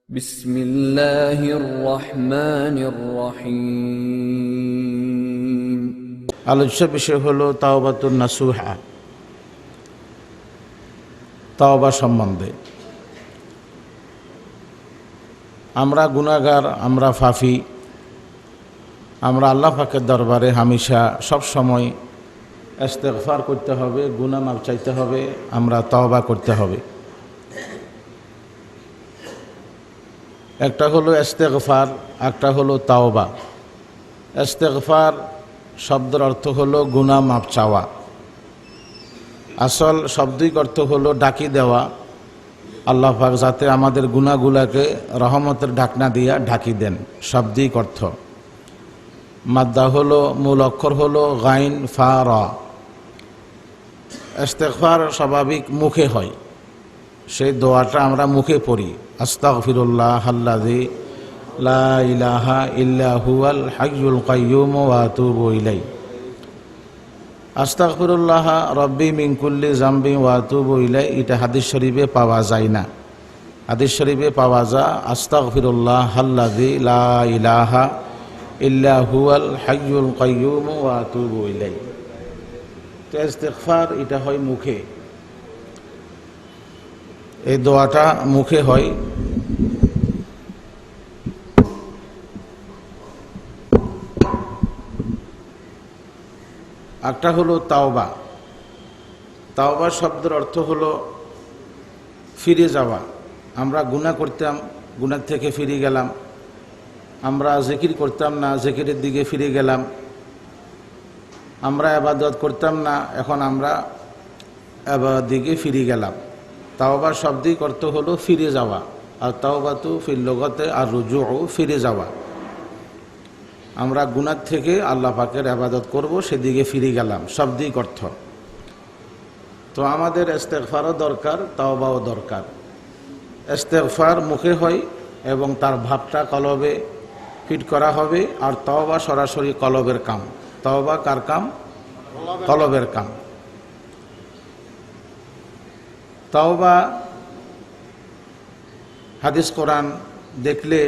বিসমিল্লাহির রহমানির রহিম। আলোচ্য বিষয় হলো তাওবাতুন নাসুহা, তাওবা সম্বন্ধে। আমরা গুনাহগার, আমরা ফাফি, আমরা আল্লাহ পাকের দরবারে হামেশা সব সময় ইস্তেগফার করতে হবে, গুনাহ মাফ চাইতে হবে, আমরা তাওবা করতে হবে। একটা হলো ইস্তেগফার, একটা হলো তাওবা। ইস্তেগফার শব্দের অর্থ হলো গুনাহ মাফ চাওয়া। আসল শব্দিক অর্থ হলো ডাকি দেওয়া। আল্লাহ পাক যাতে আমাদের গুনাহগুলাকে রহমতের ঢাকনা দিয়া ঢাকি দেন, শাব্দিক অর্থ। মাদ্দা হলো, মূল অক্ষর হলো গাইন ফা রা। ইস্তেগফার স্বাভাবিক মুখে হয়, সেই দোয়াটা আমরা মুখে পড়ি, আস্তাগফিরুল্লাহ আল্লাযী লা ইলাহা ইল্লা হুয়াল হাইয়ুল কাইয়্যুম ওয়া আতুবু ইলাইহি। আস্তাগফিরুল্লাহ রব্বি মিন কুল্লি যামবি ওয়া আতুবু ইলাইহি, এটা হাদিস শরীফে পাওয়া যায় না। হাদিস শরীফে পাওয়া যায় আস্তাগফিরুল্লাহ আল্লাযী লা ইলাহা ইল্লা হুয়াল হাইয়ুল কাইয়্যুম ওয়া আতুবু ইলাইহি। তো ইস্তেগফার এটা হয় মুখে, এই দোয়াটা মুখে হয়। একটা হলো তাওবা। তাওবা শব্দের অর্থ হলো ফিরে যাওয়া। আমরা গুনাহ করতাম, গুনাহ থেকে ফিরে গেলাম। আমরা জিকির করতাম না, জিকিরের দিকে ফিরে গেলাম। আমরা ইবাদত করতাম না, এখন আমরা ইবাদতের দিকে ফিরে গেলাম। তাওবা শব্দিক অর্থ হলো ফিরে যাওয়া। আর তাওবাতু ফিল লুগাতে আর রুজুউ, ফিরে যাওয়া। আমরা গুনাহ থেকে আল্লাহ পাকের ইবাদত করব, সেদিকে ফিরে গেলাম, শাব্দিক অর্থ। তো আমাদের ইস্তেগফারও দরকার, তাওবাও দরকার। ইস্তেগফার মুখে হয় এবং তার ভাবটা কলবে ফিট করা হবে, আর তাওবা সরাসরি কলবের কাম। তাওবা কার কাম? কলবের কাম। তাওবা হাদিস কোরআন দেখলে,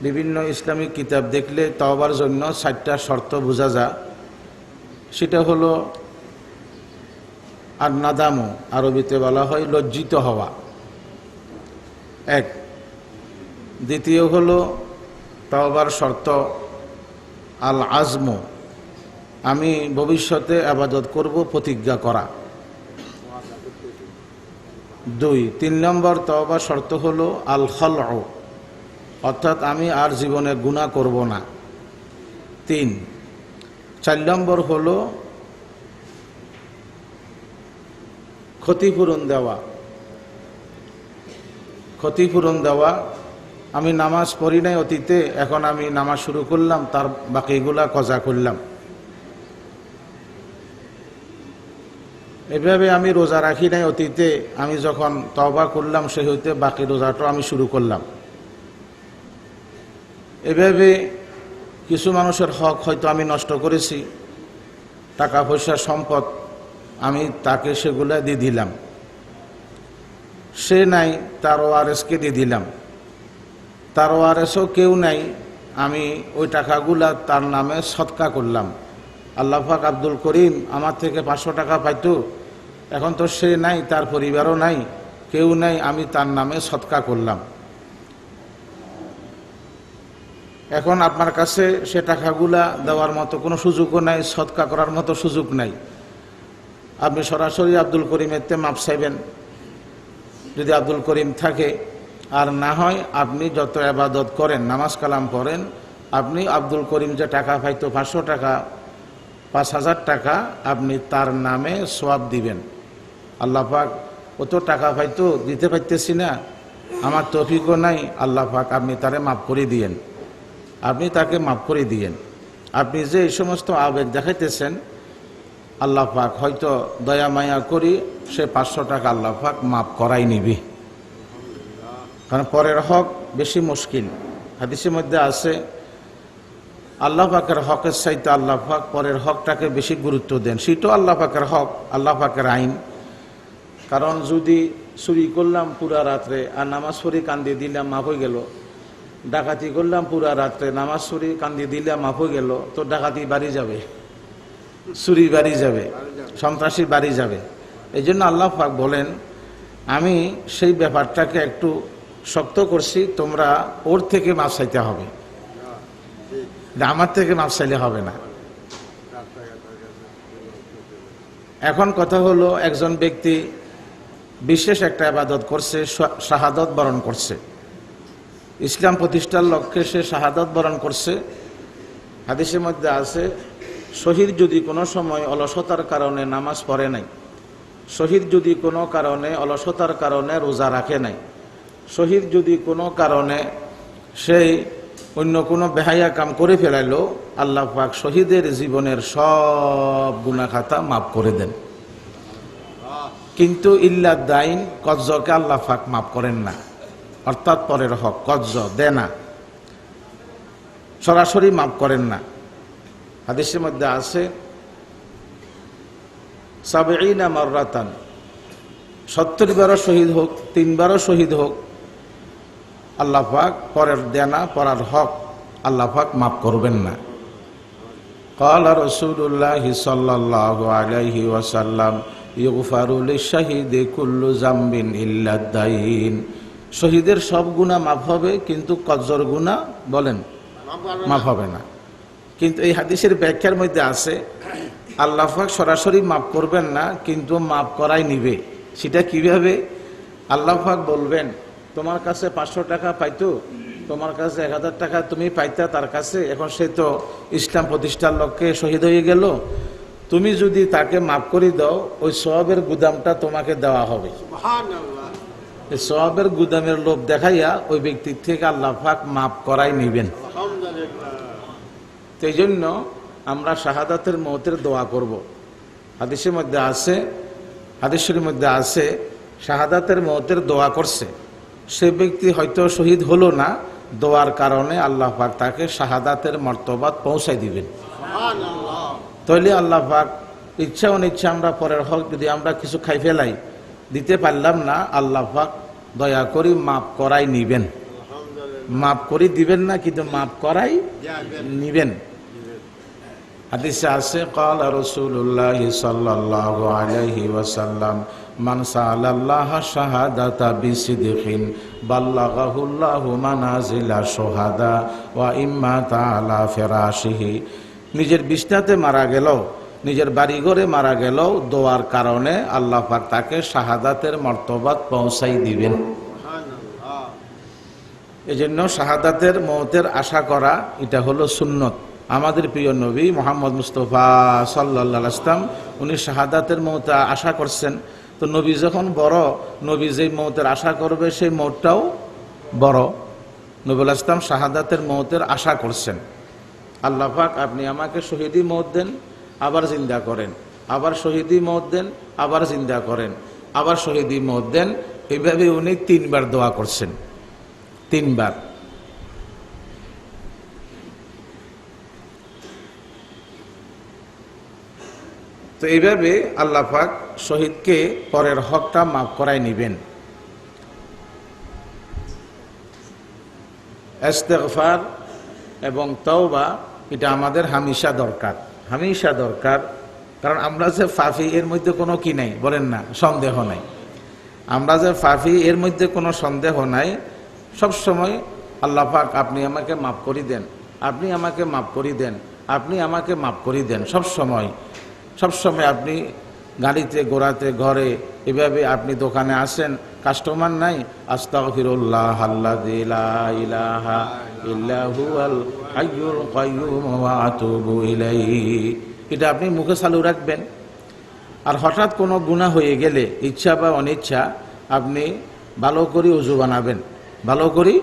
বিভিন্ন ইসলামিক কিতাব দেখলে তাওবার জন্য 4টা শর্ত বোঝা যায়। সেটা হলো আর নাদামু, আরবিতে বলা হয় লজ্জিত হওয়া, এক। দ্বিতীয় হলো তাওবার শর্ত আল আজমু, আমি ভবিষ্যতে ইবাদত করব, প্রতিজ্ঞা করা, 2। 3 নম্বর তাওবার শর্ত হলো আল খালউ, অর্থাৎ আমি আর জীবনে গুনাহ করব না, 3। 4 নম্বর হলো ক্ষতিপূরণ দেওয়া। ক্ষতিপূরণ দেওয়া, আমি নামাজ পড়ি নাই অতীতে, এখন আমি নামাজ শুরু করলাম, তার বাকিগুলা কজা করলাম। এভাবে আমি রোজা রাখি নাই অতীতে, আমি যখন তওবা করলাম সেই হইতে বাকি রোজাটা আমি শুরু করলাম। এভাবে কিছু মানুষের হক হয়তো আমি নষ্ট করেছি, টাকা পয়সা সম্পদ আমি তাকে সেগুলা দিয়ে দিলাম, সে নাই তার ওয়ারেসকে দিয়ে দিলাম, তার ওয়ারেসও কেউ নাই, আমি ওই টাকাগুলা তার নামে সদকা করলাম। আল্লাহ পাক আব্দুল করিম আমার থেকে 500 টাকা পাইতো, এখন তো সে নাই, তার পরিবারও নাই, কেউ নাই, আমি তার নামে সদকা করলাম। এখন আপনার কাছে সে টাকাগুলা দেওয়ার মতো কোনো সুযোগও নাই, সদকা করার মতো সুযোগ নাই। আপনি সরাসরি আব্দুল করিমের মাপ চাইবেন যদি আব্দুল করিম থাকে, আর না হয় আপনি যত ইবাদত করেন, নামাজ কালাম করেন, আপনি আব্দুল করিম যে টাকা পাইতো 500 টাকা, 5000 টাকা, আপনি তার নামে সওয়াব দিবেন। আল্লাহ পাক কত টাকা পাইতো, দিতে পারতেছি না, আমার তৌফিকও নাই, আল্লাহ পাক আপনি তারে মাফ করে দিয়েন, আপনি তাকে মাফ করে দিয়েন। আপনি যে এই সমস্ত আবেগ দেখাইতেছেন, আল্লাহ পাক হয়তো দয়া মায়া করি সে 500 টাকা আল্লাহ পাক মাফ করাই নিবি, কারণ পরের হক বেশি মুশকিল। হাদিসের মধ্যে আছে আল্লাহ পাকের হকের চাইতে আল্লাহ পাক পরের হকটাকে বেশি গুরুত্ব দেন। সেটাও আল্লাহ পাকের হক, আল্লাহ পাকের আইন। কারণ যদি চুরি করলাম পুরা রাত্রে আর নামাজ পড়ে কান্দি দিলাম মাফ হয়ে গেল, ডাকাতি করলাম পুরা রাত্রে নামাজ পড়ে কান্দি দিলাম মাফ হয়ে গেল, তো ডাকাতি বাড়ি যাবে, চুরি বাড়ি যাবে, সন্ত্রাসী বাড়ি যাবে। এই জন্য আল্লাহ পাক বলেন আমি সেই ব্যাপারটাকে একটু শক্ত করছি, তোমরা ওর থেকে মাফ চাইতে হবে, আমার থেকে মাফ চাইলে হবে না। এখন কথা হলো একজন ব্যক্তি বিশেষ একটা ইবাদত করছে, শাহাদত বরণ করছে, ইসলাম প্রতিষ্ঠার লক্ষ্যে সে শাহাদত বরণ করছে। হাদিসের মধ্যে আছে শহীদ যদি কোনো সময় অলসতার কারণে নামাজ পড়ে নাই, শহীদ যদি কোনো কারণে অলসতার কারণে রোজা রাখে নাই, শহীদ যদি কোনো কারণে সেই অন্য কোনো বেহায়া কাম করে ফেলাইলো, আল্লাহ পাক শহীদের জীবনের সব গুনাহ খাতা মাফ করে দেন। কিন্তু ইল্লা দাইন, কজ্জকে আল্লাহ পাক মাফ করেন না, অর্থাৎ পরের হক কজ্জ দেনা সরাসরি মাফ করেন না। হাদিসের মধ্যে আছে সাবঈনা মাররাতান, 70 বারও শহীদ হোক, 3 বারও শহীদ হোক, আল্লাহ পাক পরের দেনা পরার হক আল্লাহ পাক মাফ করবেন না। ক্বালা রাসূলুল্লাহি সাল্লাল্লাহু আলাইহি ওয়াসাল্লাম ইগফারু লিশ-শাহীদি কুল্লু যামবিন ইল্লা দাইন, শহীদের সব গুনাহ মাফ হবে কিন্তু কজ্জর গুনাহ বলেন মাফ হবে না। কিন্তু এই হাদিসের ব্যাখ্যার মধ্যে আছে আল্লাহ পাক সরাসরি মাফ করবেন না, কিন্তু মাফ করাই নিবে। সেটা কিভাবে? আল্লাহ পাক বলবেন তোমার কাছে 500 টাকা পাইতো, তোমার কাছে 1000 টাকা তুমি পাইতা তার কাছে, এখন সে তো ইসলাম প্রতিষ্ঠার লক্ষ্যে শহীদ হয়ে গেল, তুমি যদি তাকে মাফ করে দাও ওই সওয়াবের গুদামটা তোমাকে দেওয়া হবে। সুবহানাল্লাহ। এই সওয়াবের গুদামের লোভ দেখাইয়া ওই ব্যক্তির থেকে আল্লাহ পাক মাফ করাই নিবেন। আলহামদুলিল্লাহ। এই জন্য আমরা শাহাদাতের মওতের দোয়া করব। হাদিসের মধ্যে আছে, হাদিসের মধ্যে আছে শাহাদাতের মওতের দোয়া করছে সে ব্যক্তি হয়তো শহীদ হলো না, দোয়ার কারণে আল্লাহ পাক তাকে শাহাদাতের মর্তবাত পৌঁছাই দিবেন। সুবহানাল্লাহ। তাহলে আল্লাহ পাক ইচ্ছা অনিচ্ছা আমরা পরের হক যদি আমরা কিছু খাই ফেলাই, দিতে পারলাম না, আল্লাহ পাক দয়া করে মাফ করাই নিবেন। মাফ করে দিবেন না, কিন্তু মাফ করাই নিবেন। হাদিসে আছে ক্বালা রাসূলুল্লাহ সাল্লাল্লাহু আলাইহি ওয়াসাল্লাম মান সাআলাল্লাহ শাহাদাতা বিসিদকিন বাল্লাগাহুল্লাহু মানাজিলা শুহাদা ওয়া ইম্মা তাআলা ফিরাশিহি, নিজের বিছনাতে মারা গেল, নিজের বাড়িঘরে মারা গেল, দোয়ার কারণে আল্লাহ পাক তাকে শাহাদাতের মর্তবাত পৌঁছাই দিবেন। সুবহানাল্লাহ। এজন্য শাহাদাতের মওতের আশা করা এটা হলো সুন্নত। আমাদের প্রিয় নবী মুহাম্মদ মুস্তাফা সাল্লাল্লাহু আলাইহি ওয়াসাল্লাম উনি শাহাদাতের মওত আশা করছেন। তো নবী যখন বড়, নবী যেই মওতের আশা করবে সেই মওতটাও বড়। নবী আলাইহিস সালাম শাহাদাতের মওতের আশা করছেন। আল্লাহ পাক আপনি আমাকে শহীদি মওত দেন, আবার জিন্দা করেন, আবার শহীদি মওত দেন, আবার জিন্দা করেন, আবার শহীদি মওত দেন। এইভাবে উনি 3 বার দোয়া করছেন, 3 বার। তো এইভাবে আল্লাহ পাক শহীদকে পরের হকটা মাফ করাই নিবেন। ইস্তেগফার এবং তওবা এটা আমাদের হামেশা দরকার, হামেশা দরকার। কারণ আমরা যে পাপী এর মধ্যে কোনো কি নাই বলেন না, সন্দেহ নাই। আমরা যে পাপী এর মধ্যে কোনো সন্দেহ নাই। সব সময় আল্লাহ পাক আপনি আমাকে মাফ করে দেন, আপনি আমাকে মাফ করে দেন, আপনি আমাকে মাফ করে দেন। সব সময়, সব সময় আপনি গাড়িতে ঘোড়াতে ঘরে এভাবে আপনি দোকানে আসেন, কাস্টমার নাই, আস্তাগফিরুল্লাহ আল্লাযী লা ইলাহা ইল্লা হুয়াল হাইয়ুল কাইয়্যুম ওয়া আতুবু ইলাইহি, এটা আপনি মুখে চালু রাখবেন। আর হঠাৎ কোনো গুনাহ হয়ে গেলে ইচ্ছা বা অনিচ্ছা আপনি ভালো করে ওযু বানাবেন, ভালো করে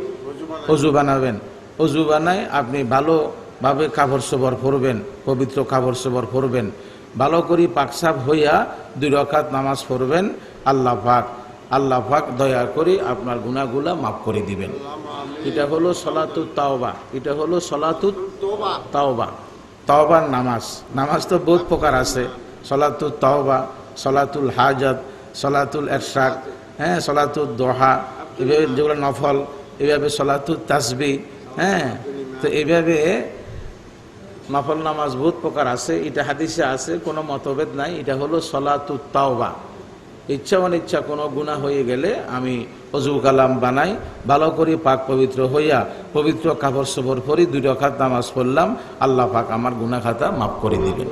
ওযু বানাবেন। ওযু বানায় আপনি ভালোভাবে কাপড় চোপড় পরবেন, পবিত্র কাপড় চোপড় পরবেন, ভালো করে পাকসাপ হইয়া 2 রাকাত নামাজ পড়বেন। আল্লাহ পাক দয়া করে আপনার গুনাহগুলা মাফ করে দিবেন। এটা হলো সলাতুত তাওবা, এটা হলো সলাতুত তাওবা, তাওবার নামাজ। নামাজ তো বহুত প্রকার আছে, সলাতুত তাওবা, সলাতুল হাজাত, সলাতুল ইরশাদ, হ্যাঁ, সলাতুল দোহা, এভাবে যেগুলো নফল, এভাবে সলাতুল তাসবিহ, হ্যাঁ। তো এইভাবে নফল নামাজ বহুত প্রকার আছে, এটা হাদিসে আছে, কোনো মতভেদ নাই। এটা হলো সলাতুত তাওবা। ইচ্ছা অনিচ্ছা কোনো গুনাহ হয়ে গেলে আমি অজু কালাম বানাই, ভালো করে পাক পবিত্র হইয়া পবিত্র কাপড় চোপড় পরি 2 রাকাত নামাজ পড়লাম, আল্লাহ পাক আমার গুনাহ খাতা মাফ করে দিবেন।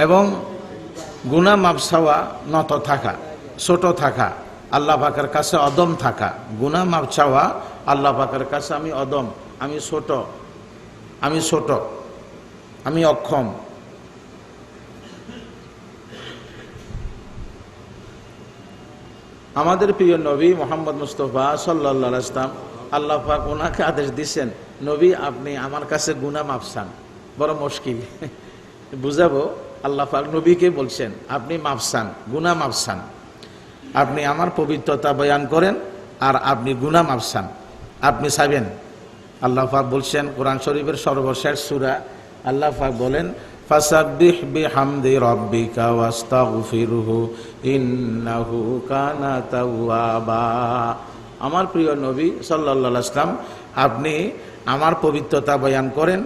এবং গুনাহ মাফ চাওয়া, নত থাকা, ছোট থাকা, আল্লাহ পাকের কাছে অদম থাকা। গুনাহ মাফ চাওয়া, আল্লাহ পাকের কাছে আমি অদম, আমি ছোট, আমি অক্ষম। আমাদের প্রিয় নবী মোহাম্মদ মুস্তাফা সাল্লাল্লাহু আলাইহি ওয়াসাল্লাম, আল্লাহ পাক ওনাকে আদেশ দিয়েছেন, নবী আপনি আমার কাছে গুনাহ মাফ চান। বড় মুশকিল বুঝাবো, আল্লাহ পাক নবীকে বলছেন আপনি মাফ চান, গুনাহ মাফ চান, আপনি আমার পবিত্রতা বয়ান করেন আর আপনি গুনাহ মাফ চান, আপনি চাইবেন। আল্লাহ পাক বলছেন কোরআন শরীফের সর্বশেষ সূরা, আল্লাহ পাক বলেন ফাসাব্বিহ বিহামদি রাব্বিকা ওয়াস্তাগফিরহু ইন্নাহু কানা তাওয়াবা। আমার প্রিয় নবী সাল্লাল্লাহু আলাইহি ওয়াসাল্লাম, আপনি আমার পবিত্রতা বয়ান করেন,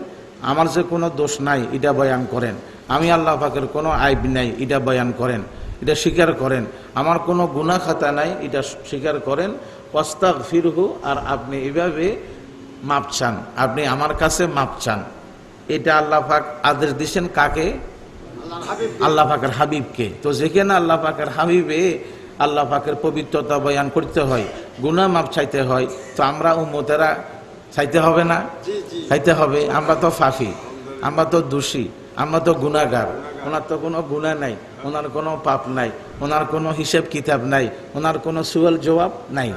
আমার যে কোনো দোষ নাই এটা বয়ান করেন, আমি আল্লাহ পাকের কোনো আইব নাই এটা বয়ান করেন, এটা স্বীকার করেন, আমার কোনো গুনাহ খাতা নাই এটা স্বীকার করেন, ওয়াস্তাগফিরহু, আর আপনি এভাবে মাপ চান, আপনি আমার কাছে মাপ চান। এটা আল্লাহ পাক আদেশ দিয়েছেন কাকে? আল্লাহ পাকের হাবিবকে। তো যেখানে আল্লাহ পাকের হাবিবে আল্লাহ পাকের পবিত্রতা বয়ান করতে হয়, গুনাহ মাপ চাইতে হয়, তো আমরা উম্মতেরা চাইতে হবে না? চাইতে হবে। আমরা তো ফাঁকি, আমরা তো দোষী, আমরা তো গুনাহগার। ওনার তো কোনো গুনাহ নাই, ওনার কোনো পাপ নাই, ওনার কোনো হিসাব কিতাব নাই, ওনার কোনো সুয়াল জবাব নাই,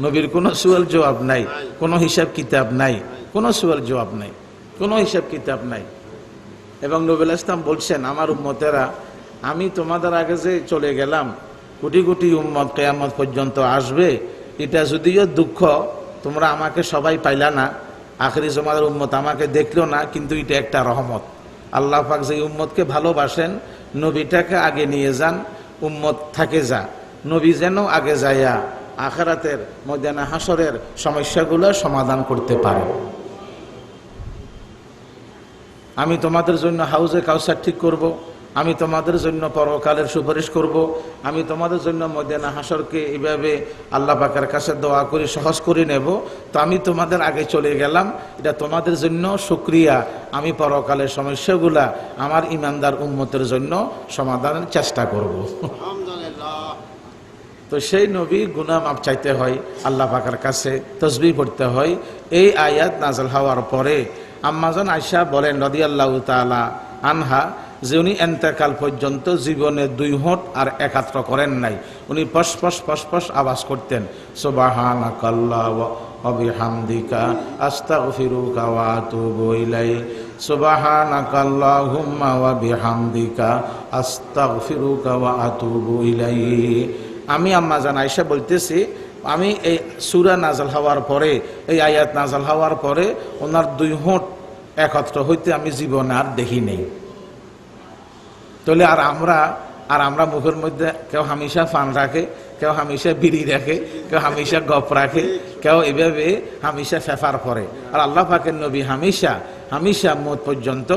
নবীর কোনো সুয়াল জবাব নাই, কোনো হিসাব কিতাব নাই, কোনো সুয়াল জবাব নাই, কোনো হিসাব কিতাব নাই। এবং নবী আলাইহিস সালাম বলছেন আমার উম্মতেরা, আমি তোমাদের আগে যে চলে গেলাম, কোটি কোটি উম্মত কিয়ামত পর্যন্ত আসবে, এটা যদিও দুঃখ, তোমরা আমাকে সবাই পাইলা না, আখিরি জমানের উম্মত আমাকে দেখলো না, কিন্তু এটা একটা রহমত। আল্লাহ পাক যে উম্মতকে ভালোবাসেন, নবীটাকে আগে নিয়ে যান, উম্মত থাকে যা, নবী যেন আগে যাইয়া আখিরাতের ময়দানে হাসরের সমস্যাগুলো সমাধান করতে পারে। আমি তোমাদের জন্য হাউজে কাউসার ঠিক করব, আমি তোমাদের জন্য পরকালের সুপারিশ করব, আমি তোমাদের জন্য ময়দানে হাসরকে এইভাবে আল্লাহ পাকের কাছে দোয়া করে সহজ করে নেব। তো আমি তোমাদের আগে চলে গেলাম, এটা তোমাদের জন্য শুকরিয়া, আমি পরকালের সমস্যাগুলা আমার ইমানদার উম্মতের জন্য সমাধানের চেষ্টা করব। তো সেই নবী গুনাহ মাফ চাইতে হয় আল্লাহ পাকের কাছে, তাসবিহ পড়তে হয়। এই আয়াত নাযিল হওয়ার পরে আম্মাজান আয়েশা বলেন রাদিয়াল্লাহু তাআলা আনহা, যে উনি এন্তেকাল পর্যন্ত জীবনে 2 হোঁট আর একাত্র করেন নাই, উনি পশ আওয়াজ করতেন, সুবহানাকাল্লাহু ওয়া বিহামদিকা আস্তাগফিরুকা ওয়া আতুবু ইলাইক, সুবহানাকাল্লাহুম্মা ওয়া বিহামদিকা আস্তাগফিরুকা ওয়া আতুবু ইলাইক। আমি আম্মাজান আয়েশা বলতেছি, আমি এই সূরা নাযিল হওয়ার পরে, এই আয়াত নাযিল হওয়ার পরে ওনার 2 হোঁট একত্র হইতে আমি জীবনে আর দেখি নেই। তাহলে আর আমরা মুখের মধ্যে কেউ হামেশা পান রাখে, কেউ হামেশা বিড়ি রাখে, কেউ হামেশা গপ রাখে, কেউ এভাবে হামেশা ফেফার করে। আর আল্লাহ পাকের নবী হামেশা মত পর্যন্ত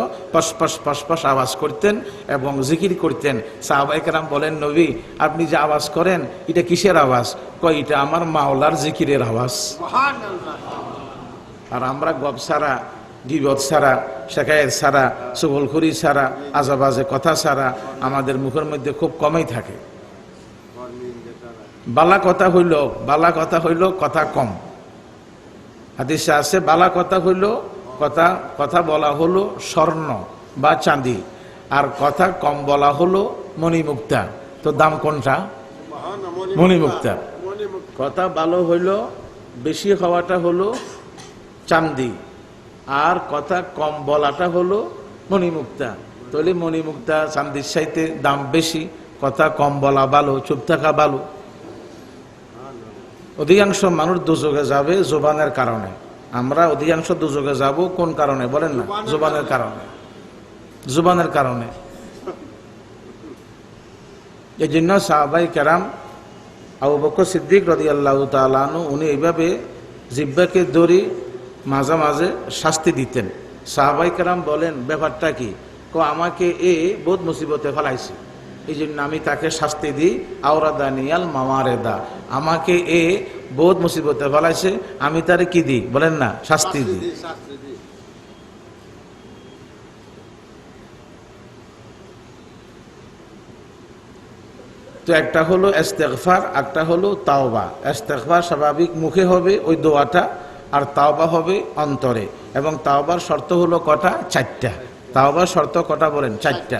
পশ আওয়াজ করতেন এবং জিকির করতেন। সাহাবায়ে কেরাম বলেন, নবী আপনি যে আওয়াজ করেন এটা কিসের আওয়াজ? কয় এটা আমার মাওলার জিকিরের আওয়াজ। আর আমরা গপ ছাড়া, গীবত ছাড়া, শেখায়েত ছাড়া, চুগলখড়ি ছাড়া, আজেবাজে কথা ছাড়া আমাদের মুখের মধ্যে খুব কমই থাকে। বালা কথা হইল কথা কম। হাদিসে আছে বালা কথা হইল কথা বলা হলো স্বর্ণ বা চাঁদি, আর কথা কম বলা হলো মণিমুক্তা। তো দাম কোনটা? মণিমুক্তা। কথা ভালো হইল, বেশি হওয়াটা হলো চাঁদি, আর কথা কম বলাটা হলো মণিমুক্তা। তাহলে মণিমুক্তা চাঁদির চাইতে দাম বেশি, কথা কম বলা ভালো, চুপ থাকা ভালো। অধিকাংশ মানুষ দুযোগে যাবে জবানের কারণে। আমরা অধিকাংশ দুযোগে যাব কোন কারণে বলেন না? জবানের কারণে। এই জন্য সাহাবাই কেরাম আবু বকর সিদ্দিক রাদিয়াল্লাহু তাআলা আনহু উনি এইভাবে জিহ্বাকে দড়ি মাঝে মাঝে শাস্তি দিতেন। সাহাবাই কেরাম বলেন ব্যাপারটা কি? আমাকে বহুত মুসিবতে ফেলাইছে, এই জন্য আমি তাকে শাস্তি দিই। আওরাদানিয়াল মাওয়ারেদা, আমাকে বহুত মুসিবতে ফেলাইছে, আমি তারে কি দিই বলেন না, শাস্তি দিই। তো একটা হলো ইস্তেগফার, একটা হলো তাওবা। ইস্তেগফার স্বাভাবিক মুখে হবে ওই দোয়াটা, আর তাওবা হবে অন্তরে। এবং তাওবার শর্ত হলো কটা? 4টা। তাওবার শর্ত কটা বলেন? 4টা।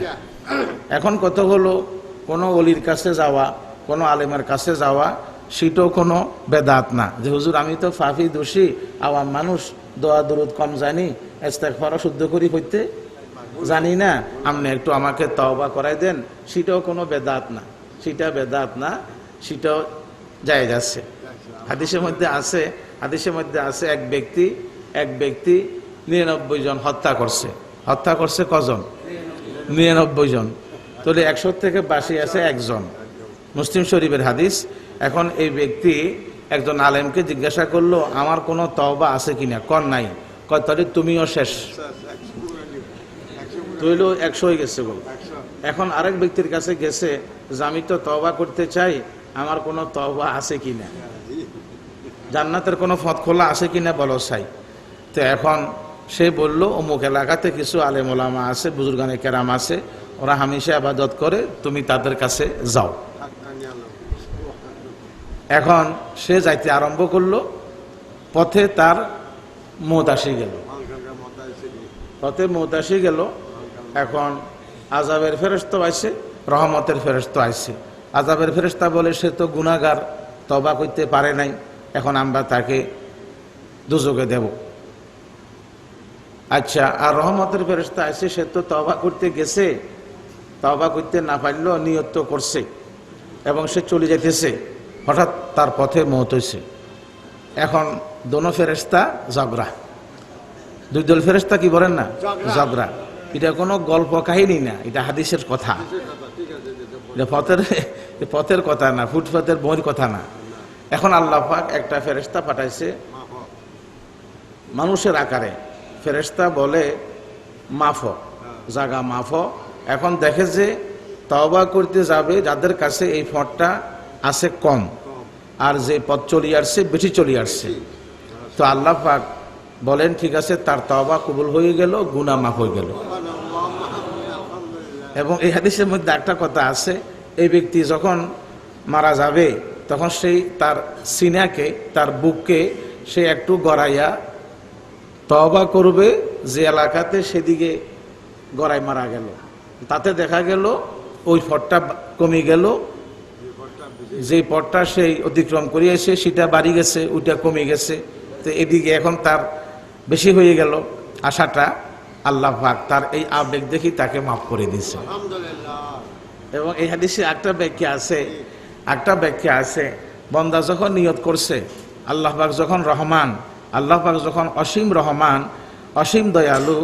এখন কত হলো, কোনো ওলির কাছে যাওয়া, কোনো আলেমের কাছে যাওয়া, সেটাও কোনো বেদাত না। যে হুজুর আমি তো ফাফি দোষী, আওয়াম মানুষ, দোয়া দরুদ কম জানি, ইস্তেগফার শুদ্ধ করি হইতে জানি না, আপনি একটু আমাকে তাওবা করাই দেন, সেটাও কোনো বেদাত না। সেটা বেদাত না, সেটাও জায়েজ আছে। হাদিসের মধ্যে আছে, হাদিসের মধ্যে আছে এক ব্যক্তি 99 জন হত্যা করছে। হত্যা করছে কজন? 99 জন। তাহলে 100 থেকে 82 আছে একজন। মুসলিম শরীফের হাদিস। এখন এই ব্যক্তি একজন আলেমকে জিজ্ঞাসা করলো আমার কোনো তওবা আছে কিনা? কর নাই। কয় তাহলে তুমিও শেষ, তুইলো 100 হয়ে গেছে বল। এখন আরেক ব্যক্তির কাছে গেছে যে আমি তো তওবা করতে চাই, আমার কোনো তওবা আছে কিনা, জান্নাতের কোনো পথ খোলা আছে কিনা বলো চাই। তো এখন সে বলল অমুক এলাকাতে কিছু আলেম ওলামা আছে, বুজুর্গানে কেরাম আছে, ওরা হামেশা ইবাদত করে, তুমি তাদের কাছে যাও। এখন সে যাইতে আরম্ভ করলো, পথে তার মওত আসি গেল, পথে মওত আসি গেল। এখন আযাবের ফেরেশতা আইছে, রহমতের ফেরেশতা আইছে। আযাবের ফেরেশতা বলে সে তো গুনাহগার, তওবা করতে পারে নাই, এখন আমরা তাকে দুজকে দেব। আচ্ছা, আর রহমতের ফেরেশতা আইছে, সে তো তওবা করতে গেছে, তওবা করতে না পারলেও নিয়ত তো করছে, এবং সে চলে যাইতেছে, হঠাৎ তার পথে মওত হইছে। এখন দোনো ফেরেশতা ঝগড়া, দুই দল ফেরেশতা কি বলেন না, ঝগড়া। এটা কোনো গল্প কাহিনী না, এটা হাদিসের কথা, এটা পথের কথা না, ফুটপাতের বইয়ের কথা না। এখন আল্লাহ পাক একটা ফেরেশতা পাঠাইছে মানুষের আকারে। ফেরেশতা বলে মাফ, জাগা মাফ। এখন দেখে যে তওবা করতে যাবে যাদের কাছে এই পথটা আছে কম, আর যে পথ চলে আসছে বেশি চলে আসছে। তো আল্লাহ পাক বলেন ঠিক আছে, তার তওবা কবুল হয়ে গেল, গুনাহ মাফ হয়ে গেল। এবং এই হাদিসের মধ্যে একটা কথা আছে, এই ব্যক্তি যখন মারা যাবে তখন সেই তার সিনাকে, তার বুককে সে একটু গড়াইয়া তওবা করবে যে এলাকাতে সেদিকে গড়াই মারা গেল। তাতে দেখা গেল ওই পথটা কমে গেল, যে পথটা সেই অতিক্রম করিয়েছে সেটা বাড়ি গেছে, ওইটা কমে গেছে। তো এদিকে এখন তার বেশি হয়ে গেল আশাটা। আল্লাহ পাক তার এই আবেগ দেখি তাকে মাফ করে দিয়েছে। এবং এই হাদিসে একটা ব্যাখ্যা আছে, বান্দা যখন নিয়ত করছে, আল্লাহ পাক যখন রহমান, আল্লাহ পাক যখন অসীম রহমান, অসীম দয়ালু,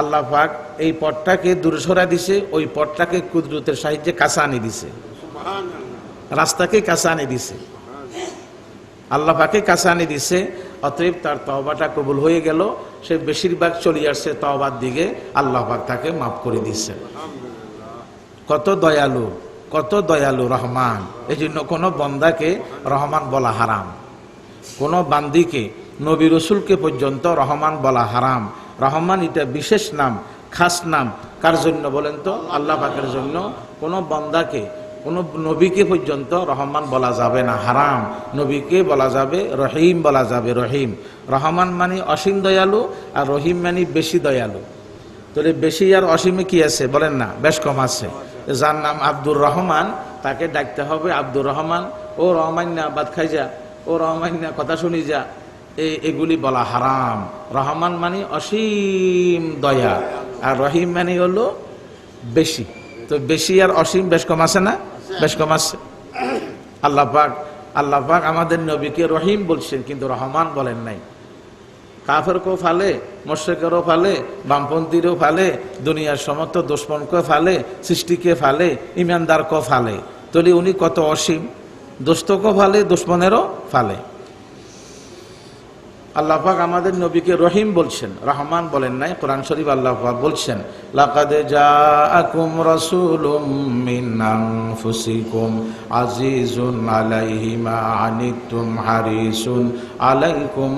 আল্লাহ পাক এই পথটাকে দূরে সরা দিছে, ওই পথটাকে কুদরতের সাহায্যে কাছে আনি দিছে, রাস্তাকে কাছে আনি দিছে, আল্লাহ পাকে কাছে আনি দিছে। অতএব তার তওবাটা কবুল হয়ে গেল, সে বেশিরভাগ চলে আসছে তওবার দিকে, আল্লাহ পাক তাকে মাফ করে দিচ্ছে। কত দয়ালু, কত দয়ালু রহমান। এই জন্য কোনো বন্দাকে রহমান বলা হারাম, কোনো বান্দিকে, নবী রসুলকে পর্যন্ত রহমান বলা হারাম। রহমান এটা বিশেষ নাম, খাস নাম। কার জন্য বলেন তো? আল্লাহ পাকের জন্য। কোনো বন্দাকে, কোনো নবীকে পর্যন্ত রহমান বলা যাবে না, হারাম। নবীকে বলা যাবে রহিম, বলা যাবে রহিম। রহমান মানে অসীম দয়ালু, আর রহিম মানে বেশি দয়ালু। তাহলে বেশি আর অসীমে কি আছে বলেন না? বেশ কম আছে। যার নাম আব্দুর রহমান তাকে ডাকতে হবে আব্দুর রহমান। ও রহমান্না বাদ খাই যা, ও রহমান্না কথা শুনি যা, এগুলি বলা হারাম। রহমান মানে অসীম দয়া, আর রহিম মানে হলো বেশি। তো বেশি আর অসীম বেশ কম আছে না? বেশ কম আছে। আল্লাহ পাক আমাদের নবীকে রহিম বলছেন, কিন্তু রহমান বলেন নাই। কাফেরকেও ফালে, মুশরিকেরও ফালে, বামপন্থীরও ফালে, দুনিয়ার সমস্ত দুশ্মনকে ফালে, সৃষ্টিকে ফালে, ইমানদারকেও ফালে। তাহলে উনি কত অসীম, দোস্তকে ফালে দুশ্মনেরও ফালে। আল্লাহ পাক আমাদের নবীকে রহিম বলছেন, রহমান বলেন নাই। কোরআন শরীফ আল্লাহ পাক বলছেন, লাকাদ জাআকুম রাসূলুম মিন আনফুসিকুম আজিজুন আলাইহি মা আনিতুম হারিসুন আলাইকুম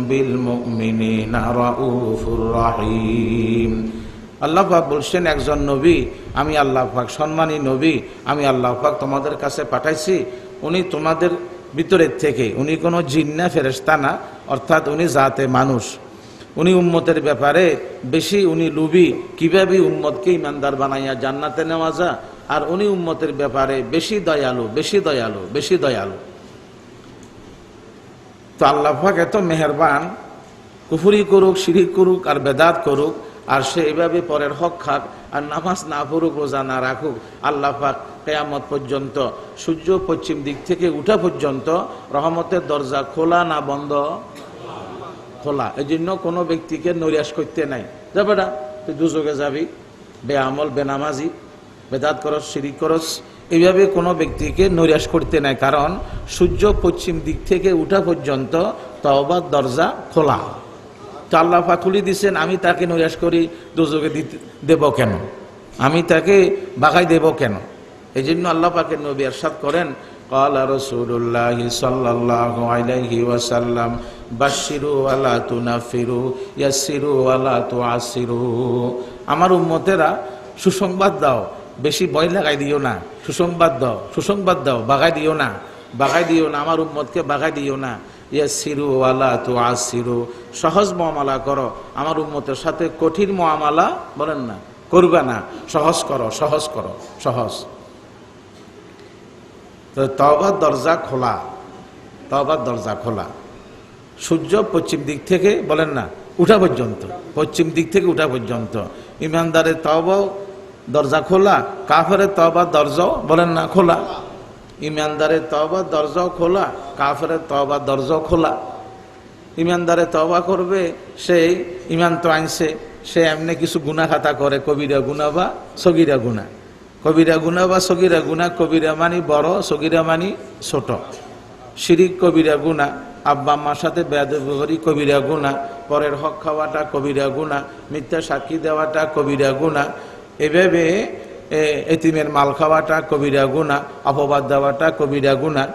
বিল মুমিনিনা রাউফুর রহিম। আল্লাহ পাক বলছেন, একজন নবী, আমি আল্লাহ পাক সম্মানী নবী, আমি আল্লাহ পাক তোমাদের কাছে পাঠাইছি। উনি তোমাদের ভিতরের থেকে, উনি কোনো জিন্না ফেরেশতা না, অর্থাৎ উনি জাতে মানুষ। উনি উম্মতের ব্যাপারে বেশি উনি লুবি, কিভাবে উম্মতকে ইমানদার বানাইয়া জান্নাতে নেওয়া যায়, আর উনি উম্মতের ব্যাপারে বেশি দয়ালু, বেশি দয়ালু, বেশি দয়ালু। তো আল্লাহ পাক এত মেহেরবান, কুফরি করুক, শিরিক করুক আর বেদাত করুক, আর সে এইভাবে পরের হক খাক আর নামাজ না পড়ুক, রোজা না রাখুক, আল্লাহ পাক কিয়ামত পর্যন্ত, সূর্য পশ্চিম দিক থেকে উঠা পর্যন্ত রহমতের দরজা খোলা না বন্ধ? খোলা। এই জন্য কোনো ব্যক্তিকে নৈরাশ করতে নাই, যা বেটা তুই দুযোগে যাবি, বেআমল, বেনামাজি, বেদাত করস, শিরিক করস, এইভাবে কোনো ব্যক্তিকে নৈরাশ করতে নাই। কারণ সূর্য পশ্চিম দিক থেকে উঠা পর্যন্ত তওবার দরজা খোলা। তো আল্লাহ পাক খুলে দিচ্ছেন, আমি তাকে নৈরাশ করি দুযোগে দেব কেন, আমি তাকে বাগাই দেব কেন? এই জন্য আল্লাহ পাকের নবী ইরশাদ করেন, ক্বালা রাসূলুল্লাহ সাল্লাল্লাহু আলাইহি ওয়াসাল্লাম বাশশিরু ওয়া লা তুনাফিরু ইয়াসসিরু ওয়া লা তুআসসিরু। আমার উম্মতেরা সুসংবাদ দাও, বেশি ভয় লাগাই দিও না, সুসংবাদ দাও, সুসংবাদ দাও, বাগাই দিও না, বাগাই দিও না, আমার উম্মতকে বাগাই দিও না। ইয়াসসিরু ওয়া লা তুআসসিরু, সহজ মুআমালা করো, আমার উম্মতের সাথে কঠিন মুআমালা বলেন না, করবে না, সহজ করো, সহজ করো, সহজ। তো তওবার দরজা খোলা, তওবার দরজা খোলা, সূর্য পশ্চিম দিক থেকে বলেন না উঠা পর্যন্ত, পশ্চিম দিক থেকে উঠা পর্যন্ত। ইমানদারের তওবাও দরজা খোলা, কাফেরের তওবার দরজাও বলেন না খোলা। ইমানদারের তওবার দরজাও খোলা, কাফেরের তওবার দরজাও খোলা। ইমানদারে তওবা করবে, সেই ইমান তো আনছে, সে এমনি কিছু গুনাহ খাতা করে, কবিরা গুনাহ বা সগীরা গুনাহ। কবিরা গুনাহ বা সগীরা গুনাহ, কবিরা মানি বড়, সগীরা মানি ছোট। শিরিক কবিরা গুনাহ, আব্বা আম্মার সাথে বেয়াদবি কবিরা গুনাহ, পরের হক খাওয়াটা কবিরা গুনাহ, মিথ্যা সাক্ষী দেওয়াটা কবিরা গুনাহ, এভাবে এতিমের মাল খাওয়াটা কবিরা গুনাহ, অপবাদ দেওয়াটা কবিরা গুনাহ।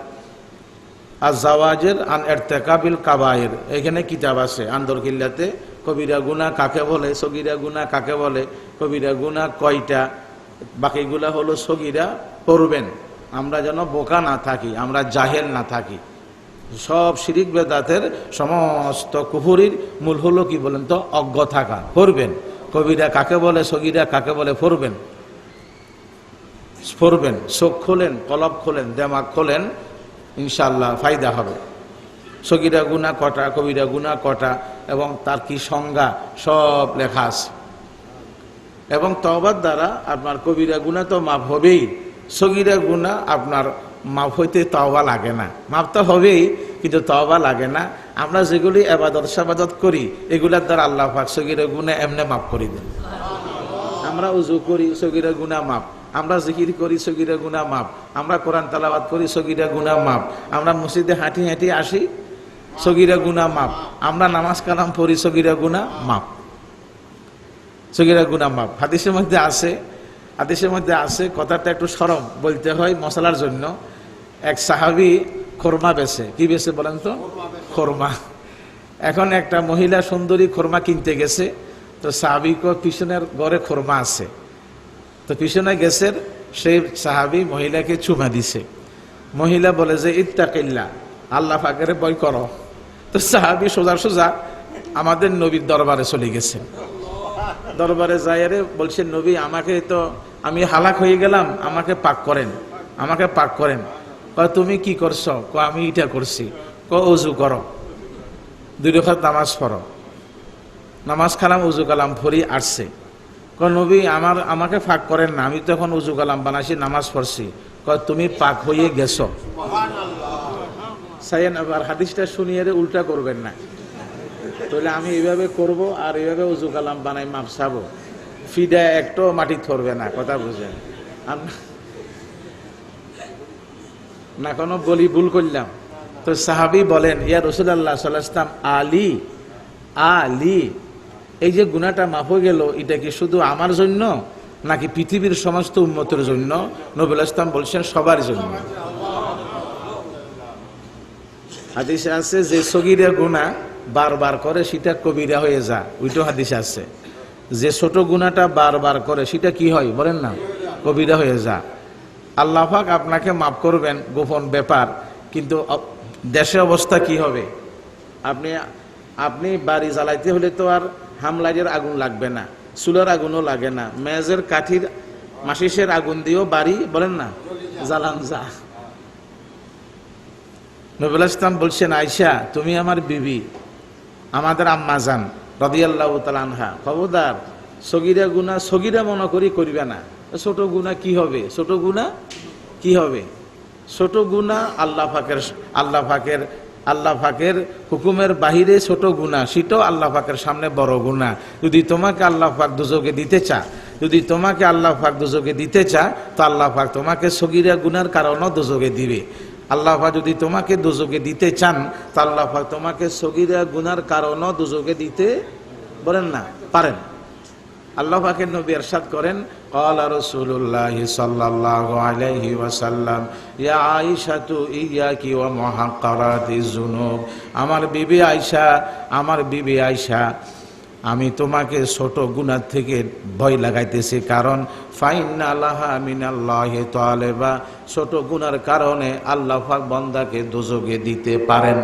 আর জাওয়াজের আন ইরতিকাবিল কাবায়ের, এখানে কিতাব আছে আন্দরকিল্লাতে, কবিরা গুনাহ কাকে বলে, সগীরা গুনাহ কাকে বলে, কবিরা গুনাহ কয়টা, বাকিগুলা হলো সগীরা। পড়বেন, আমরা যেন বোকা না থাকি, আমরা জাহেল না থাকি। সব শিরিক বেদাতের সমস্ত কুফরির মূল হলো কি বলেন তো, অজ্ঞ থাকা। পড়বেন কবিরা কাকে বলে, সগীরা কাকে বলে, পড়বেন, পড়বেন, চোখ খোলেন, কলব খোলেন, দেমাগ খোলেন, ইনশাআল্লাহ ফায়দা হবে। সগীরা গুনাহ কটা, কবিরা গুনাহ কটা, এবং তার কি সংজ্ঞা সব লেখা আছে। এবং তওবার দ্বারা আপনার কবিরা গুনাহ তো মাফ হবেই, সগীরা গুনাহ আপনার মাফ হইতে তওবা লাগে না। মাফ তো হবেই, কিন্তু তওবা লাগে না। আমরা যেগুলি ইবাদত সাবাদত করি, এগুলার দ্বারা আল্লাহ পাক সগীরা গুনাহ এমনি মাফ করে দেন। আমরা ওযু করি, সগীরা গুনাহ মাফ। আমরা জিকির করি, সগীরা গুনাহ মাফ। আমরা কোরআন তেলাওয়াত করি, সগীরা গুনাহ মাফ। আমরা মসজিদে হাঁটি হাঁটি আসি, সগীরা গুনাহ মাফ। আমরা নামাজ কালাম পড়ি, সগীরা গুনাহ মাফ, সগীরা গুনাহ মাফ। হাদিসের মধ্যে আছে, হাদিসের মধ্যে আছে, কথাটা একটু শরম বলতে হয় মশলার জন্য। এক সাহাবী খোরমা বেচে, কি বেচে বলেন তো? খোরমা। এখন একটা মহিলা সুন্দরী খোরমা কিনতে গেছে, তো সাহাবী পিছনের ঘরে খোরমা আছে, তো পিছনে গেছে, সেই সাহাবী মহিলাকে চুমা দিছে। মহিলা বলে যে ইত্তাকিল্লাহ, আল্লাহ পাকের ভয় করো। তো সাহাবী সোজা সোজা আমাদের নবীর দরবারে চলে গেছে। দরবারে যাইরে বলছেন, নবী আমাকে তো, আমি হালাক হয়ে গেলাম, আমাকে পাক করেন, আমাকে পাক করেন। কয় তুমি কি করছো? কয় আমি এটা করছি। কয় ওযু করো, 2 রাকাত নামাজ পড়ো। নামাজ কালাম ওযু কালাম পড়ি আসছে। কয় নবী আমাকে পাক করেন না, আমি তো এখন ওযু কালাম বানাইছি, নামাজ পড়ছি। কয় তুমি পাক হয়ে গেছো। সাইয়েন আবার হাদিসটা শুনিয়ে উল্টা করবেন না, তাহলে আমি এইভাবে করব আর এইভাবে ওযু কালাম বানাই মাপ চাবো, ফিডা একটু মাটি ধরবে না, কথা বুঝেন? না কোনো বলি ভুল করলাম? তো সাহাবী বলেন, ইয়া রাসূলুল্লাহ সাল্লাল্লাহু আলাইহি ওয়াসাল্লাম, আলী আলী, এই যে গুনাহটা মাফ হয়ে গেল, এটা কি শুধু আমার জন্য নাকি পৃথিবীর সমস্ত উম্মতের জন্য? নবী ইসলাম বলছেন সবার জন্য। হাদিসে আছে যে সগীরা গুনাহ বারবার করে সেটা কবিরা হয়ে যায়, ওইটাও হাদিসে আছে। যে ছোট গুনাহটা বারবার করে সেটা কি হয় বলেন না? কবিরা হয়ে যায়। আল্লাহ পাক আপনাকে মাফ করবেন, গোপন ব্যাপার, কিন্তু দেশে অবস্থা কি হবে? আপনি বাড়ি জ্বালাইতে হলে তো আর হামলাইয়ের আগুন লাগবে না, চুলার আগুনও লাগে না, মেজের কাঠির মাসিসের আগুন দিয়েও বাড়ি বলেন না জ্বালান যা। নবী ইসলাম বলছেন, আয়েশা তুমি আমার বিবি, আমাদের আম্মা জান রাদিয়াল্লাহু তাআলা আনহা, খবরদার সগীরা গুনাহ সগীরা মনে করি করবে না। ছোট গুনাহ কি হবে? ছোট গুনাহ কি হবে? ছোট গুনাহ আল্লাহ পাকের হুকুমের বাহিরে ছোট গুনাহ, সেটাও আল্লাহ পাকের সামনে বড় গুনাহ। যদি তোমাকে আল্লাহ পাক দুজকে দিতে চা, তো আল্লাহ পাক তোমাকে সগীরা গুনার কারণও দুজকে দিবে। আল্লাহ পাক যদি তোমাকে দুজকে দিতে চান, তো আল্লাহ পাক তোমাকে সগীরা গুনার কারণও দুজকে দিতে বলেন না পারেন। আল্লাহ পাকের নবী ইরশাদ করেন, ক্বালা রাসূলুল্লাহি সাল্লাল্লাহু আলাইহি ওয়াসাল্লাম, ইয়া আয়েশাতু ইয়াকি ওয়া মুহাক্কারাতিজ যুনুব, আমার বিবি আয়েশা, আমি তোমাকে ছোট গুনাহ থেকে ভয় লাগাইতেছি, কারণ ফাইন্না লাহা মিনাল্লাহি তাআলা, ছোট গুনার কারণে আল্লাহ পাক বান্দাকে দোজখে দিতে পারেন।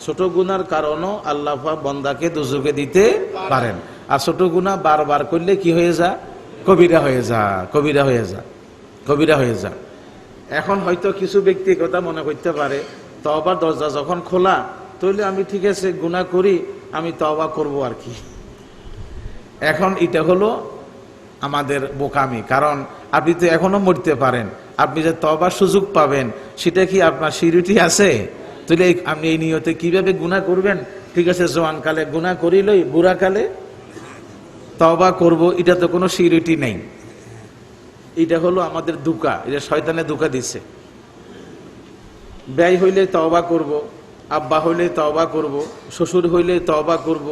ছোট গুনার কারণও আল্লাহ পাক বান্দাকে দোজখে দিতে পারেন। আর ছোট গুনাহ বারবার করলে কি হয়ে যা? কবিরা হয়ে যা। এখন হয়তো কিছু ব্যক্তি কথা মনে করতে পারে, তওবার দরজা যখন খোলা, তাহলে আমি ঠিক আছে গুনাহ করি, আমি তওবা করব আর কি। এখন এটা হলো আমাদের বোকামি, কারণ আপনি তো এখনো মরতে পারেন, আপনি যে তওবার সুযোগ পাবেন সেটা কি আপনার সিউরিটি আছে? তাহলে আপনি এই নিয়তে কিভাবে গুনাহ করবেন? ঠিক আছে জওয়ানকালে গুনাহ করিলই, বুড়াকালে তওবা করব, এটা তো কোনো সিউরিটি নেই। এটা হলো আমাদের ধোঁকা, এটা শয়তানে ধোঁকা দিচ্ছে। ব্যয় হইলে তওবা করব, আব্বা হইলে তওবা করব, শ্বশুর হইলে তওবা করব,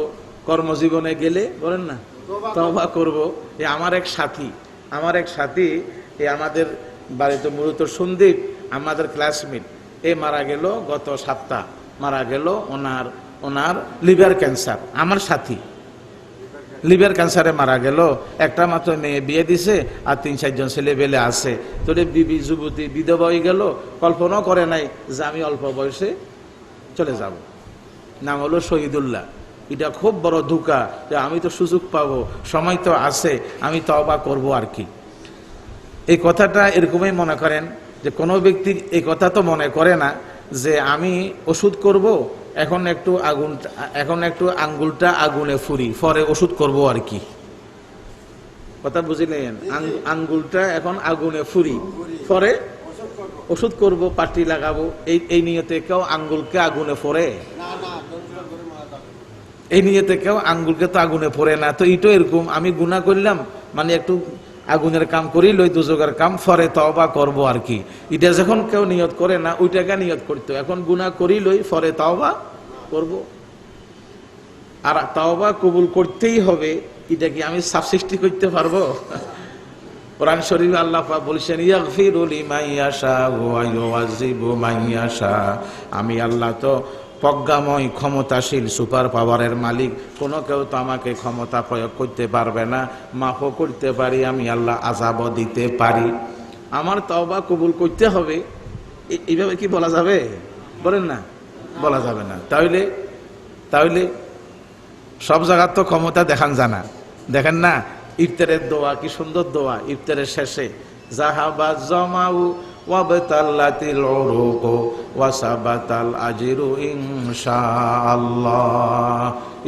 কর্মজীবনে গেলে বলেন না তওবা করব। আমার এক সাথী আমাদের বাড়িতে মূলত সন্দীপ, আমাদের ক্লাসমেট, মারা গেল গত সপ্তাহ, মারা গেল ওনার লিভার ক্যান্সার। আমার সাথী লিভার ক্যান্সারে মারা গেল, একটা মাত্র মেয়ে বিয়ে দিছে, আর 3-4 জন ছেলে পেলে আছে। তোরে বিবি যুবতী বিধবা হয়ে গেল, কল্পনাও করে নাই যে আমি অল্প বয়সে চলে যাব। নাম হলো শহীদুল্লাহ। এটা খুব বড় ধোঁকা, যে আমি তো সুযোগ পাবো, সময় তো আছে, আমি তওবা করব আর কি। এই কথাটা এরকমই মনে করেন যে কোনো ব্যক্তি এই কথা তো মনে করে না যে আমি ওষুধ করব, এখন একটু আঙ্গুলটা আগুনে ফুরি, পরে ওষুধ করব আর কি। কথা বুঝলেন? আঙ্গুলটা এখন আগুনে ফুরি, পরে ওষুধ করব, পাটি লাগাবো, এই নিয়তে কেউ আঙ্গুলকে আগুনে ফোরে? এই নিয়তে কেউ আঙ্গুলকে তো আগুনে পড়ে না। তো এটাও এরকম, আমি গুনাহ করলাম মানে একটু আগুনের কাম করি লই, দুজকের কাম, পরে তওবা করব আর কি। এটা যখন কেউ নিয়ত করে না, ওইটাকে নিয়ত করতে, এখন গুনাহ করি লই, পরে তওবা করব। আর তওবা কবুল করতেই হবে, এটা কি আমি সাবসিস্টি করতে পারবো? কোরআন শরীফে আল্লাহ পাক বলছেন, ইয়াগফিরু লিমান ইয়াশা ওয়া ইউআযিবু মান ইয়াশা, আমি আল্লাহ তো প্রজ্ঞাময়, ক্ষমতাশীল, সুপার পাওয়ারের মালিক, কোনো কেউ তো আমাকে ক্ষমতা প্রয়োগ করতে পারবে না। মাফও করতে পারি, আমি আল্লাহ আযাবও দিতে পারি। আমার তওবা কবুল করতে হবে, এইভাবে কি বলা যাবে? বলেন না, বলা যাবে না। তাহলে সব জায়গার তো ক্ষমতা দেখান জানা, দেখেন না ইফতারের দোয়া, কি সুন্দর দোয়া ইফতারের শেষে, যাহাবা জামাউ ওয়াবতাল্লাতিল উরুক ওয়াসাবাতাল আজরু ইনশাআল্লাহ।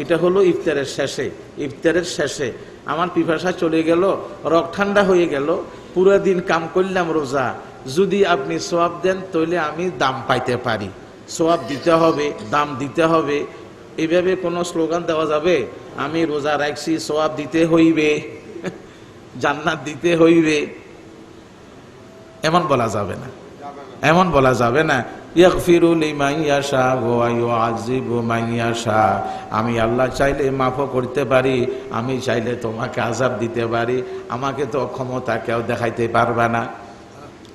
এটা হলো ইফতারের শেষে আমার পিপাসা চলে গেল, রক ঠান্ডা হয়ে গেল, পুরো দিন কাম করলাম রোজা, যদি আপনি সওয়াব দেন তাহলে আমি দাম পাইতে পারি। সওয়াব দিতে হবে, দাম দিতে হবে, এইভাবে কোনো স্লোগান দেওয়া যাবে? আমি রোজা রাখছি, সওয়াব দিতে হইবে, জান্নাত দিতে হইবে, এমন বলা যাবে না। এমন বলা যাবে না ইয়াগফিরু লিমান ইয়াশা ওয়া ইউআযিবু মান ইয়াশা। আমি আল্লাহ চাইলে মাফও করতে পারি, আমি চাইলে তোমাকে আযাব দিতে পারি, আমাকে তো ক্ষমতা কেউ দেখাইতে পারবে না।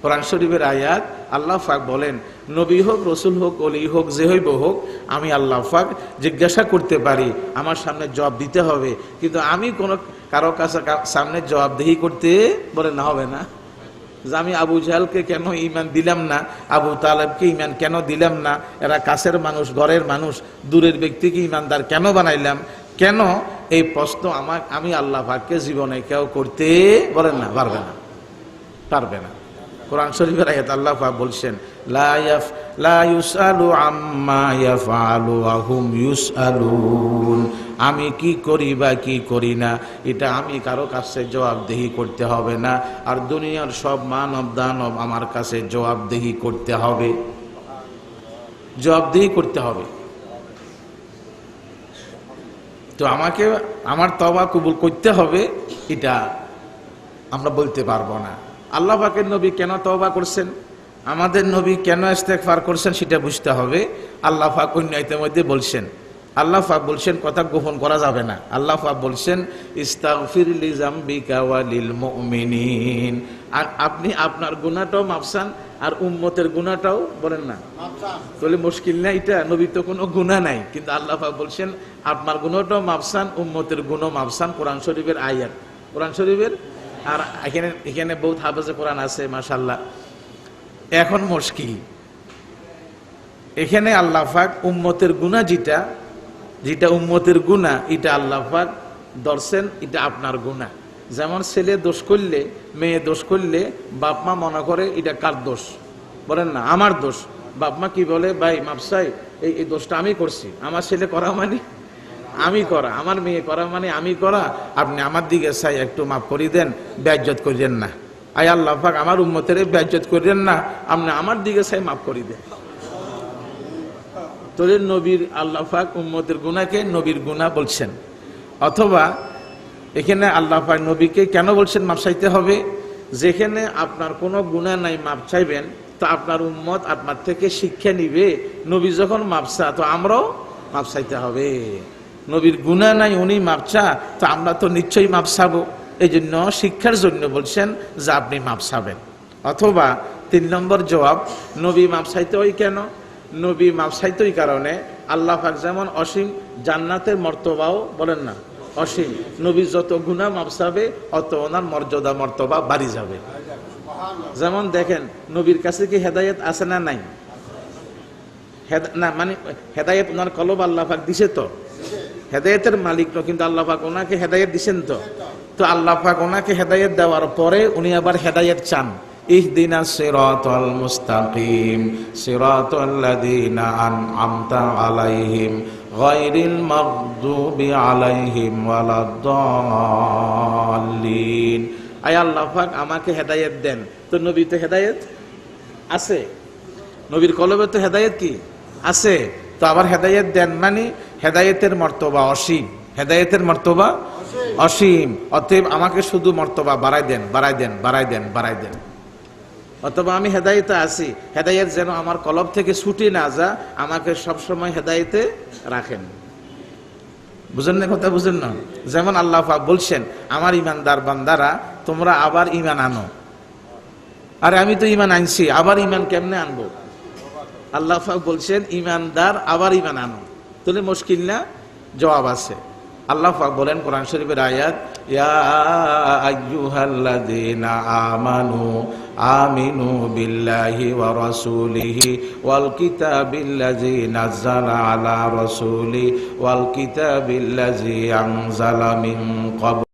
কোরআন শরীফের আয়াত, আল্লাহ পাক বলেন নবী হোক, রসুল হোক, ওলি হোক, যে হইব হোক, আমি আল্লাহ পাক জিজ্ঞাসা করতে পারি, আমার সামনে জবাব দিতে হবে, কিন্তু আমি কোনো কারো কাছে সামনে জবাবদিহি করতে বলে না, হবে না। যে আমি আবু জাহেলকে কেন ঈমান দিলাম না, আবু তালেবকে ঈমান কেন দিলাম না, এরা কাছের মানুষ, ঘরের মানুষ, দূরের ব্যক্তিকে ঈমানদার কেন বানাইলাম, কেন, এই প্রশ্ন আমি আল্লাহ পাককে জীবনে কেউ করতে বলেন না, পারবে না, পারবে না। কোরআন শরীফের আয়াত আল্লাহ পাক বলছেন লা ইউসআলু আম্মা ইয়াফআলু ওয়া হুম ইউসআলুন। আমি কি করি বা কি করি না, এটা আমি কারো কাছে জবাবদিহি করতে হবে না, আর দুনিয়ার সব মানব দানব আমার কাছে জবাবদিহি করতে হবে, জবাবদিহি করতে হবে। তো আমাকে আমার তওবা কবুল করতে হবে, এটা আমরা বলতে পারবো না। আল্লাহ পাকের নবী কেন তওবা করছেন, আমাদের নবী কেন ইস্তেগফার করছেন, সেটা বুঝতে হবে। আল্লাহ পাক অন্য আয়াতের মধ্যে বলছেন, আল্লাহ পাক বলছেন, কথা গোপন করা যাবে না। আল্লাহ পাক বলছেন ইস্তাগফির লিযামবিকা ওয়া লিল মুমিনিন। আর আপনি আপনার গুনাহটাও মাফসান আর উম্মতের গুনাহটাও বলেন না, তাহলে মুশকিল না এটা, নবী তো কোনো গুনাহ নাই, কিন্তু আল্লাহ পাক বলছেন আপনার গুনাহটাও মাফসান, উম্মতের গুনাহ মাফসান। কোরআন শরীফের আয়াত, কোরআন শরীফের। আর এখানে বহুত হাফেজে কোরআন আছে মাশাআল্লাহ। এখন মুশকিল, এখানে আল্লাহ পাক উম্মতের গুনাহ যেটা উম্মতের গুনাহ, এটা আল্লাহ পাক ধরছেন, এটা আপনার গুনাহ। যেমন ছেলে দোষ করলে, মেয়ে দোষ করলে, বাপ মা মনে করে এটা কার দোষ, বলেন না, আমার দোষ। বাপ মা কি বলে, ভাই মাপ চাই, এই দোষটা আমি করছি, আমার ছেলে করা মানে আমি করা, আমার মেয়ে করা মানে আমি করা, আপনি আমার দিকে চাই একটু মাফ করে দেন, বেইজ্জত করিলেন না। আয় আল্লাহ পাক আমার উম্মতের বেইজ্জত করিলেন না, আপনি আমার দিকে চাই মাফ করে দেন। তোদের নবীর, আল্লাহ পাক উম্মতের গুনাহকে নবীর গুনাহ বলছেন। অথবা এখানে আল্লাহ পাক নবীকে কেন বলছেন মাপ চাইতে হবে, যেখানে আপনার কোনো গুনাহ নাই মাপ চাইবেন, তো আপনার উম্মত আপনার থেকে শিক্ষা নিবে, নবী যখন মাপ চা তো আমরাও মাপ চাইতে হবে। নবীর গুনাহ নাই, উনি মাপ চা, তো আমরা তো নিশ্চয়ই মাপ চাবো। এই জন্য শিক্ষার জন্য বলছেন যে আপনি মাপ চাবেন। অথবা 3 নম্বর জবাব, নবী মাপ চাইতে হয় কেন, নবী মাপ চাইতে ওই কারণে আল্লাহ পাক যেমন অসীম, জান্নাতের মর্তবাও বলেন না অসীম, নবী যত গুনাহ মাপ চাবে অত ওনার মর্যাদা মর্তবা বাড়ি যাবে। যেমন দেখেন নবীর কাছে কি হেদায়েত আছে না নাই, না মানে হেদায়েত ওনার কলব আল্লাহ পাক দিছে, তো হেদায়েতের মালিক তো, কিন্তু আল্লাহ পাক ওনাকে হেদায়েত দিছেন। তো আল্লাহ পাক ওনাকে হেদায়েত দেওয়ার পরে উনি আবার হেদায়েত চান, ইহদিনাস সিরাতাল মুস্তাকিম সিরাতাল্লাযীনা আন'আমতা আলাইহিম গায়রিল মাগদুবি আলাইহিম ওয়ালাদ-দাল্লিন। আয় আল্লাহ পাক আমাকে হেদায়েত দেন। তো নবী তো হেদায়েত আছে, নবীর কলবে তো হেদায়েত কি আছে, তো আবার হেদায়েত দেন মানে হেদায়েতের মর্তবা অসীম, হেদায়েতের মর্তবা অসীম। অতএব আমাকে শুধু মর্তবা বাড়াই দেন, বাড়াই দেন, বাড়াই দেন, বাড়াই দেন। অথবা আমি হেদায়েতে আছি, হেদায়েত যেন আমার কলব থেকে ছুটে না যা, আমাকে সবসময় হেদায়েতে রাখেন। বুঝেন না কথা, বুঝেন না? যেমন আল্লাহ পাক বলছেন আমার ইমানদার বান্দারা তোমরা আবার ইমান আনো। আরে আমি তো ইমান আনছি, আবার ইমান কেমনে আনবো? আল্লাহ পাক বলছেন ইমানদার আবার ইমান আনো, তাহলে মুশকিল না? জবাব আছে। আল্লাহ পাক বলেন কোরআন শরীফের আয়াত, ইয়া আইয়ুহাল্লাযীনা আমানু আমিনু বিল্লাহি ওয়া রাসূলিহি ওয়াল কিতাবিল্লাযী নাযালা আলা রাসূলি ওয়াল কিতাবিল্লাযী আনজালা মিন ক্বাবল।